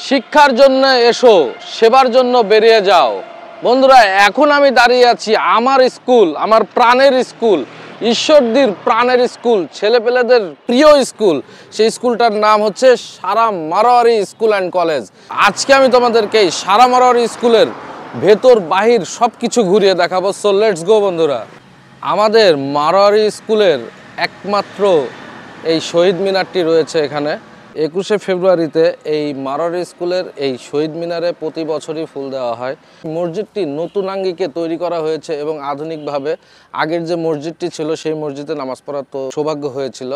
শিক্ষার জন্য এসো, সেবার জন্য বেরিয়ে যাও। বন্ধুরা, এখন আমি দাঁড়িয়ে আছি আমার স্কুল, আমার প্রাণের স্কুল, ঈশ্বরদীর প্রাণের স্কুল, ছেলেপেলেদের প্রিয় স্কুল। সেই স্কুলটার নাম হচ্ছে সারা মারোয়ারি স্কুল অ্যান্ড কলেজ। আজকে আমি তোমাদেরকে এই সারা মারোয়ারি স্কুলের ভেতর বাহির সব কিছু ঘুরিয়ে দেখাবো। সো লেটস গো বন্ধুরা। আমাদের মারোয়ারি স্কুলের একমাত্র এই শহীদ মিনারটি রয়েছে এখানে। 21শে ফেব্রুয়ারিতে এই মারোয়ারি স্কুলের এই শহীদ মিনারে প্রতি বছরই ফুল দেওয়া হয়। মসজিদটি নতুন আঙ্গিকে তৈরি করা হয়েছে এবং আধুনিকভাবে। আগের যে মসজিদটি ছিল সেই মসজিদে নামাজ পড়ার তো সৌভাগ্য হয়েছিল।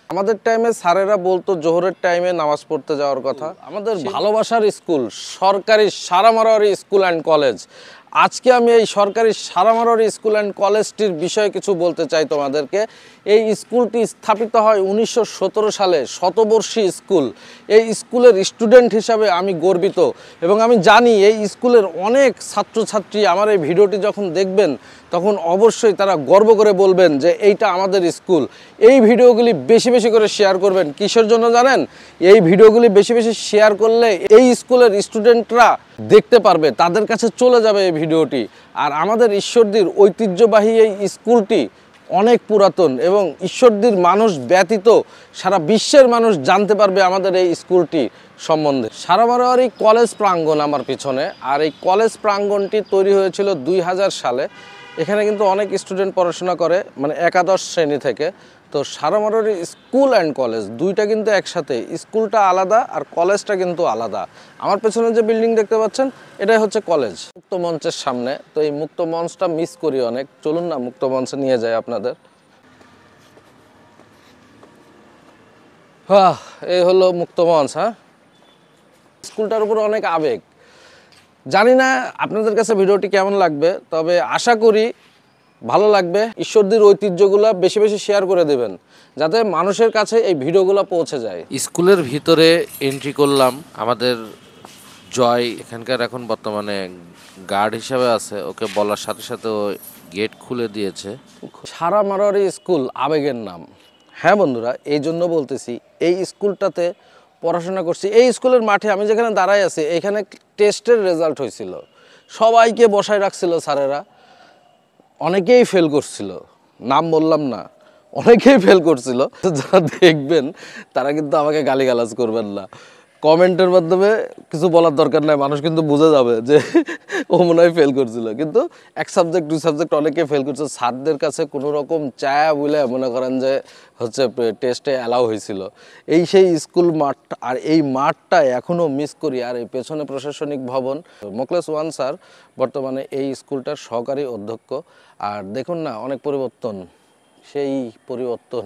আমাদের টাইমে স্যারেরা বলতো জোহরের টাইমে নামাজ পড়তে যাওয়ার কথা। আমাদের ভালোবাসার স্কুল সরকারি সারা মারোয়ারি স্কুল অ্যান্ড কলেজ। আজকে আমি এই সরকারি সারা মারোয়ারি স্কুল অ্যান্ড কলেজটির বিষয়ে কিছু বলতে চাই তোমাদেরকে। এই স্কুলটি স্থাপিত হয় 1917 সালে, শতবর্ষী স্কুল। এই স্কুলের স্টুডেন্ট হিসাবে আমি গর্বিত এবং আমি জানি এই স্কুলের অনেক ছাত্রছাত্রী আমার এই ভিডিওটি যখন দেখবেন তখন অবশ্যই তারা গর্ব করে বলবেন যে এইটা আমাদের স্কুল। এই ভিডিওগুলি বেশি বেশি করে শেয়ার করবেন। কিসের জন্য জানেন? এই ভিডিওগুলি বেশি বেশি শেয়ার করলে এই স্কুলের স্টুডেন্টরা দেখতে পারবে, তাদের কাছে চলে যাবে এই ভিডিওটি। আর আমাদের ঈশ্বরদীর ঐতিহ্যবাহী এই স্কুলটি অনেক পুরাতন এবং ঈশ্বরদীর মানুষ ব্যতীত সারা বিশ্বের মানুষ জানতে পারবে আমাদের এই স্কুলটি সম্বন্ধে। সারা মারোয়ারি কলেজ প্রাঙ্গণ আমার পিছনে, আর এই কলেজ প্রাঙ্গণটি তৈরি হয়েছিল 2000 সালে। এখানে কিন্তু অনেক স্টুডেন্ট পড়াশোনা করে, মানে একাদশ শ্রেণী থেকে। তো সারা মারোয়ারি স্কুল অ্যান্ড কলেজ দুইটা কিন্তু একসাথে, স্কুলটা আলাদা আর কলেজটা কিন্তু আলাদা। আমার পেছনে যে বিল্ডিং দেখতে পাচ্ছেন এটাই হচ্ছে কলেজ। মুক্ত মঞ্চের সামনে, তো এই মুক্ত মঞ্চটা মিস করি অনেক। চলুন না মুক্ত মঞ্চে নিয়ে যায় আপনাদের। এই হলো মুক্ত মঞ্চ। হ্যাঁ, স্কুলটার উপর অনেক আবেগ। জানি না আপনাদের কাছে ভিডিওটি কেমন লাগবে, তবে আশা করি ভালো লাগবে। ঈশ্বরদীর ঐতিহ্যগুলো বেশি বেশি শেয়ার করে দেবেন যাতে মানুষের কাছে এই ভিডিওগুলো পৌঁছে যায়। স্কুলের ভিতরে এন্ট্রি করলাম। আমাদের জয় এখানকার এখন বর্তমানে গার্ড হিসাবে আছে, ওকে বলার সাথে সাথে ও গেট খুলে দিয়েছে। সারা মারোয়ারি স্কুল আবেগের নাম। হ্যাঁ বন্ধুরা, এই জন্য বলতেছি এই স্কুলটাতে পড়াশোনা করছি। এই স্কুলের মাঠে আমি যেখানে দাঁড়াই আছি, এখানে টেস্টের রেজাল্ট হয়েছিল, সবাইকে বসায় রাখছিল স্যারেরা। অনেকেই ফেল করছিল, নাম বললাম না, অনেকেই ফেল করছিল। যারা দেখবেন তারা কিন্তু আমাকে গালিগালাজ করবেন না, কমেন্টের মাধ্যমে কিছু বলার দরকার নাই, মানুষ কিন্তু বুঝে যাবে যে ও মনে হয় ফেল করছিল। কিন্তু এক সাবজেক্ট দুই সাবজেক্ট অনেকে ফেল করছে। স্যারদের কাছে কোনো রকম চায়া বলে মনে করেন যে হচ্ছে টেস্টে অ্যালাউ হয়েছিল। এই সেই স্কুল মাঠ, আর এই মাঠটা এখনও মিস করি। আর এই পেছনে প্রশাসনিক ভবন। মোখলেস ওয়ান স্যার বর্তমানে এই স্কুলটার সহকারী অধ্যক্ষ। আর দেখুন না, অনেক পরিবর্তন, সেই পরিবর্তন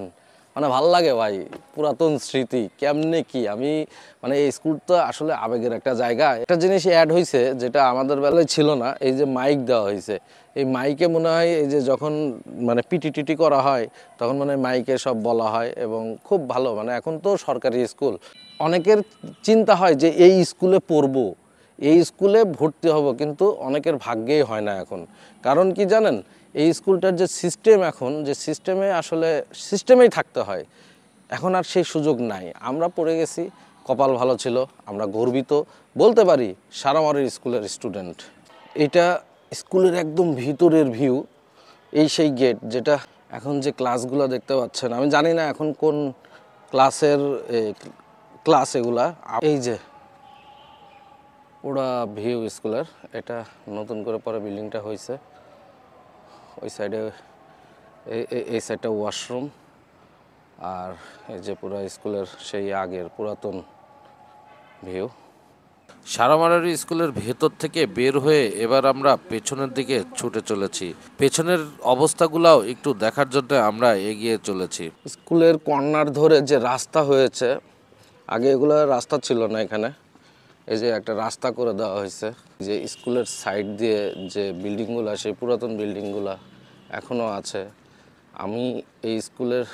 মানে ভাল লাগে ভাই। পুরাতন স্মৃতি কেমনে কি, আমি মানে এই স্কুলটা আসলে আবেগের একটা জায়গা। একটা জিনিস অ্যাড হয়েছে যেটা আমাদের বেলায় ছিল না, এই যে মাইক দেওয়া হয়েছে। এই মাইকে মনে হয় এই যে যখন মানে পিটি করা হয় তখন মানে মাইকে সব বলা হয় এবং খুব ভালো। মানে এখন তো সরকারি স্কুল, অনেকের চিন্তা হয় যে এই স্কুলে পড়বো, এই স্কুলে ভর্তি হব, কিন্তু অনেকের ভাগ্যেই হয় না এখন। কারণ কি জানেন, এই স্কুলটার যে সিস্টেম, এখন যে সিস্টেমে আসলে সিস্টেমেই থাকতে হয়, এখন আর সেই সুযোগ নাই। আমরা পড়ে গেছি, কপাল ভালো ছিল, আমরা গর্বিত বলতে পারি সারা মারোয়ারি স্কুলের স্টুডেন্ট। এটা স্কুলের একদম ভিতরের ভিউ। এই সেই গেট, যেটা এখন যে ক্লাসগুলো দেখতে পাচ্ছেন, আমি জানি না এখন কোন ক্লাসের ক্লাস এগুলা। এই যে পুরা ভিউ স্কুলের, এটা নতুন করে পরে বিল্ডিংটা হয়েছে। ওই সাইডে এই সাইডটা ওয়াশরুম, আর এই যে পুরো স্কুলের সেই আগের পুরাতন ভিউ। সারা মারোয়ারি স্কুলের ভেতর থেকে বের হয়ে এবার আমরা পেছনের দিকে ছুটে চলেছি। পেছনের অবস্থাগুলোও একটু দেখার জন্য আমরা এগিয়ে চলেছি। স্কুলের কর্নার ধরে যে রাস্তা হয়েছে, আগে এগুলো রাস্তা ছিল না এখানে। এই যে একটা রাস্তা করে দেওয়া হয়েছে। যে স্কুলের সাইড দিয়ে যে বিল্ডিংগুলো, সেই পুরাতন বিল্ডিংগুলো এখনও আছে। আমি এই স্কুলের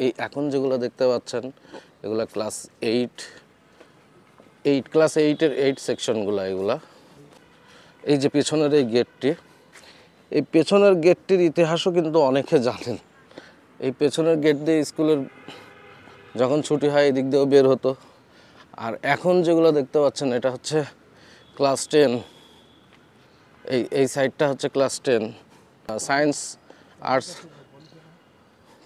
এই এখন যেগুলো দেখতে পাচ্ছেন এগুলো ক্লাস 8 সেকশনগুলো এগুলা। এই যে পেছনের এই গেটটি, এই পেছনের গেটটির ইতিহাসও কিন্তু অনেকে জানেন। এই পেছনের গেট দিয়ে স্কুলের যখন ছুটি হয় এদিক দিয়েও বের হতো। আর এখন যেগুলো দেখতে পাচ্ছেন এটা হচ্ছে ক্লাস 10। এই সাইডটা হচ্ছে ক্লাস 10 সায়েন্স আর্টস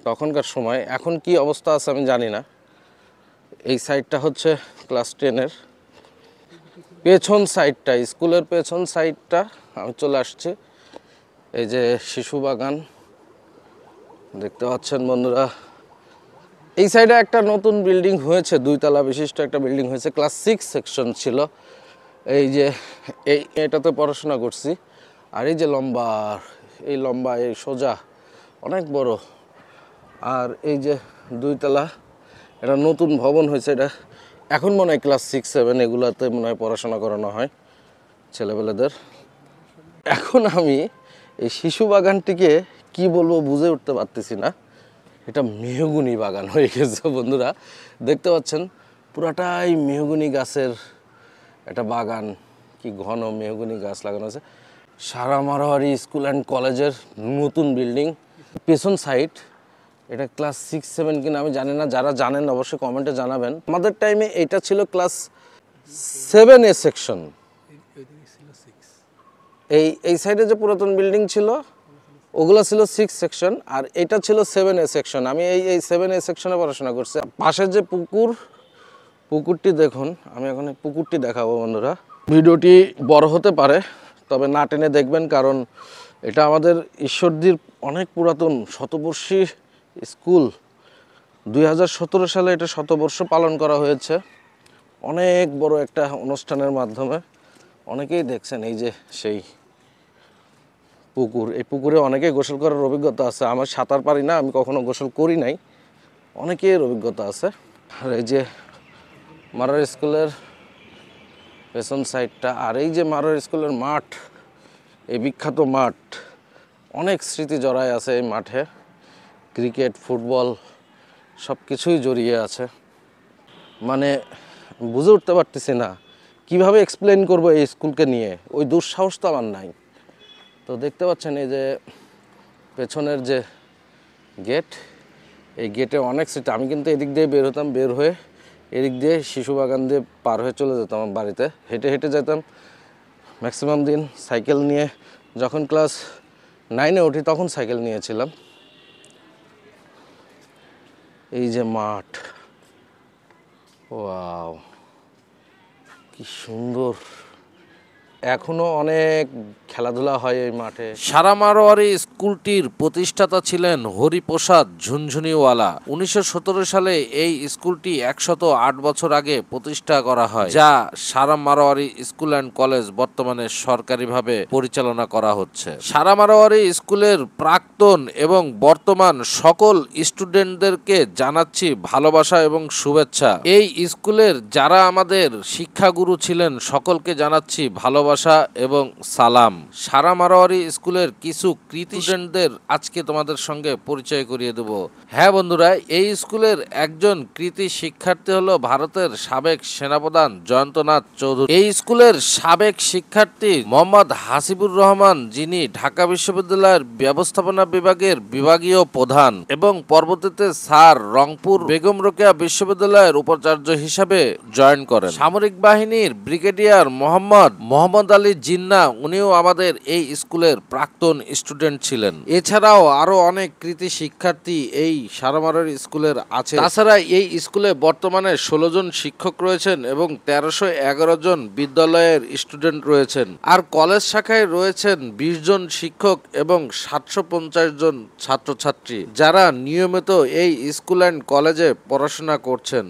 তখনকার সময়। এখন কি অবস্থা আছে আমি জানি না। এই সাইডটা হচ্ছে ক্লাস 10-এর পেছন সাইডটা, স্কুলের পেছন সাইডটা আমি চলে আসছি। এই যে শিশু বাগান দেখতে পাচ্ছেন বন্ধুরা। এই সাইডে একটা নতুন বিল্ডিং হয়েছে, 2 তলা বিশিষ্ট একটা বিল্ডিং হয়েছে, ক্লাস 6 সেকশন ছিল। এই যে এটাতে পড়াশোনা করছি। আর এই যে লম্বা, এই লম্বা, এই সোজা অনেক বড়। আর এই যে 2 তলা এটা নতুন ভবন হয়েছে। এটা এখন মনে হয় ক্লাস 6, 7 এগুলাতে মনে হয় পড়াশোনা করানো হয় ছেলেপেলেদের। এখন আমি এই শিশু বাগানটিকে কি বলবো বুঝে উঠতে পারতেছি না। এটা মেহগুনি বাগান হয়ে গেছে বন্ধুরা। দেখতে পাচ্ছেন পুরাটাই মেহগুনি গাছের একটা বাগান। কি ঘন মেহগুনি গাছ লাগানো আছে। সারা মারোয়ারি স্কুল অ্যান্ড কলেজের নতুন বিল্ডিং পেছন সাইড। এটা ক্লাস 6, 7 কিনা আমি জানি না, যারা জানেন অবশ্যই কমেন্টে জানাবেন। আমাদের টাইমে এটা ছিল ক্লাস 7A সেকশন। এই সাইডে যে পুরাতন বিল্ডিং ছিল ওগুলো ছিল 6 সেকশন, আর এটা ছিল 7A সেকশন। আমি এই 7A সেকশনে পড়াশোনা করছি। পাশের যে পুকুরটি দেখুন, আমি এখন পুকুরটি দেখাবো বন্ধুরা। ভিডিওটি বড় হতে পারে, তবে না টেনে দেখবেন, কারণ এটা আমাদের ঈশ্বরদীর অনেক পুরাতন শতবর্ষী স্কুল। 2017 সালে এটা শতবর্ষ পালন করা হয়েছে অনেক বড় একটা অনুষ্ঠানের মাধ্যমে। অনেকেই দেখছেন এই যে সেই পুকুর। এই পুকুরে অনেকেই গোসল করার অভিজ্ঞতা আছে। আমার সাঁতার পারি না, আমি কখনো গোসল করি নাই, অনেকের অভিজ্ঞতা আছে। আর এই যে মারার স্কুলের পেছন সাইডটা, আর এই যে মারার স্কুলের মাঠ, এই বিখ্যাত মাঠ, অনেক স্মৃতি জড়ায় আছে এই মাঠে। ক্রিকেট, ফুটবল সব কিছুই জড়িয়ে আছে। মানে বুঝে উঠতে পারতেছি না কিভাবে এক্সপ্লেন করব এই স্কুলকে নিয়ে, ওই দুঃসাহস তো আমার নাই। তো দেখতে পাচ্ছেন এই যে পেছনের যে গেট, এই গেটে অনেক স্মৃতি। আমি কিন্তু এদিক দিয়ে বের হতাম, বের হয়ে এদিক দিয়ে শিশু বাগান দিয়ে পার হয়ে চলে যেতাম আমার বাড়িতে। হেঁটে হেঁটে যেতাম ম্যাক্সিমাম দিন। সাইকেল নিয়ে যখন ক্লাস 9-এ উঠি তখন সাইকেল নিয়েছিলাম। এই যে মাঠ, ওয়াও কি সুন্দর। এখনো অনেক খেলাধুলা হয় এই মাঠে। সারা মারোয়ারি স্কুলটির প্রতিষ্ঠাতা ছিলেন হরিপ্রসাদ ঝুনঝুনিওয়ালা। 1917 সালে এই স্কুলটি 108 বছর আগে প্রতিষ্ঠা করা হয়, যা সারা মারোয়ারি স্কুল অ্যান্ড কলেজ বর্তমানে সরকারিভাবে পরিচালনা করা হচ্ছে। সারা মারোয়ারি স্কুলের প্রাক্তন এবং বর্তমান সকল স্টুডেন্টদেরকে জানাচ্ছি ভালোবাসা এবং শুভেচ্ছা। এই স্কুলের যারা আমাদের শিক্ষাগুরু ছিলেন সকলকে জানাচ্ছি ভালোবাসা এবং সালাম। সারা মারোয়ারি স্কুলের কিছু কৃতি স্টুডেন্টদের আজকে তোমাদের সঙ্গে পরিচয় করিয়ে দেব। হ্যাঁ বন্ধুরা, এই স্কুলের একজন কৃতি শিক্ষার্থী হলো ভারতের সাবেক সেনাপ্রধান জয়ন্তনাথ চৌধুরী। এই স্কুলের সাবেক শিক্ষার্থী মোহাম্মদ হাসিবুর রহমান, যিনি ঢাকা বিশ্ববিদ্যালয়ের ব্যবস্থাপনা বিভাগের বিভাগীয় প্রধান এবং পরবর্তীতে স্যার রংপুর বেগম রোকেয়া বিশ্ববিদ্যালয়ের উপাচার্য হিসাবে জয়েন করেন। সামরিক বাহিনীর ব্রিগেডিয়ার মোহাম্মদ আলী জিন্না, উনিও আমাদের এই স্কুলের প্রাক্তন স্টুডেন্ট ছিলেন। এছাড়াও আরো অনেক কৃতি শিক্ষার্থী এই সারা মারোয়ারি স্কুলের আছে। তাছাড়া এই স্কুলে বর্তমানে 16 জন শিক্ষক রয়েছেন এবং 1311 জন বিদ্যালয়ের স্টুডেন্ট রয়েছেন। আর কলেজ শাখায় রয়েছেন 20 জন শিক্ষক এবং 750 জন ছাত্রছাত্রী, যারা নিয়মিত এই স্কুল অ্যান্ড কলেজে পড়াশোনা করছেন।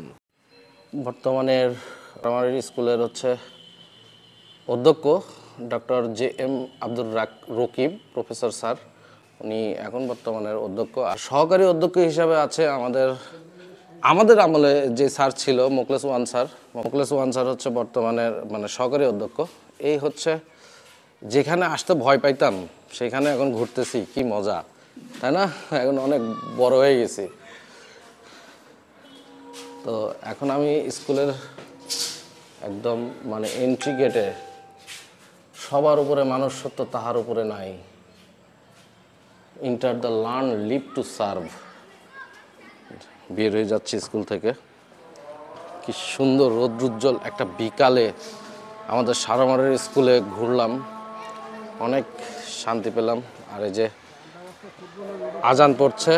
বর্তমানের আমার স্কুলের হচ্ছে অধ্যক্ষ doctor JM Abdur Rakib professor sir, উনি এখন বর্তমানের অধ্যক্ষ। আর সহকারী অধ্যক্ষ হিসাবে আছে আমাদের আমলে যে স্যার ছিল মোখলেস ওয়ান স্যার হচ্ছে বর্তমানের মানে সহকারী অধ্যক্ষ। এই হচ্ছে যেখানে আসতে ভয় পাইতাম সেখানে এখন ঘুরতেছি, কি মজা তাই না? এখন অনেক বড় হয়ে গেছি। তো এখন আমি স্কুলের একদম মানে এন্ট্রি গেটে, সবার উপরে মানুষ সত্য তাহার উপরে নাই, enter the learn leave to serve, বের হয়ে যাচ্ছি স্কুল থেকে। কি সুন্দর রৌদ্রোজ্জ্বল একটা বিকালে আমাদের সারামারের স্কুলে ঘুরলাম, অনেক শান্তি পেলাম। আর এই যে আজান পড়ছে,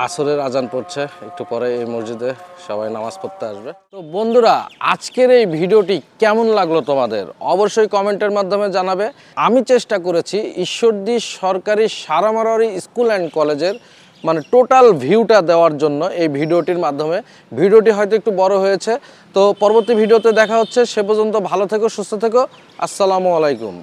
আসরের আজান পড়ছে, একটু পরে এই মসজিদে সবাই নামাজ পড়তে আসবে। তো বন্ধুরা, আজকের এই ভিডিওটি কেমন লাগলো তোমাদের অবশ্যই কমেন্টের মাধ্যমে জানাবে। আমি চেষ্টা করেছি ঈশ্বরদী সরকারি সারামারোয়ারি স্কুল অ্যান্ড কলেজের মানে টোটাল ভিউটা দেওয়ার জন্য এই ভিডিওটির মাধ্যমে। ভিডিওটি হয়তো একটু বড় হয়েছে, তো পরবর্তী ভিডিওতে দেখা হচ্ছে। সে পর্যন্ত ভালো থেকো, সুস্থ থেকো। আসসালামু আলাইকুম।